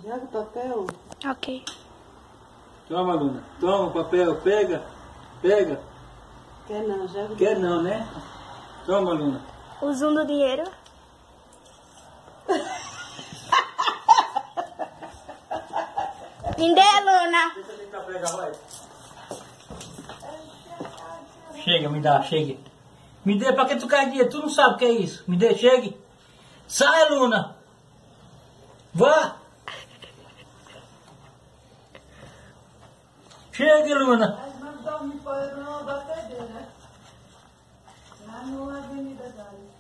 Joga o papel. Ok. Toma, Luna. Toma o papel. Pega. Pega. Quer não, joga o Quer não, né? Toma, Luna. Usando o dinheiro. Me dê, Luna. Deixa eu tentar pegar, vai. Chega, me dá, chega. Me dê, pra que tu quer dinheiro? Tu não sabe o que é isso. Me dê, chegue. Sai, Luna. Vá. Chegue, Luna. Mas não dorme fora, não vai perder, né? Lá no Avenida Gales.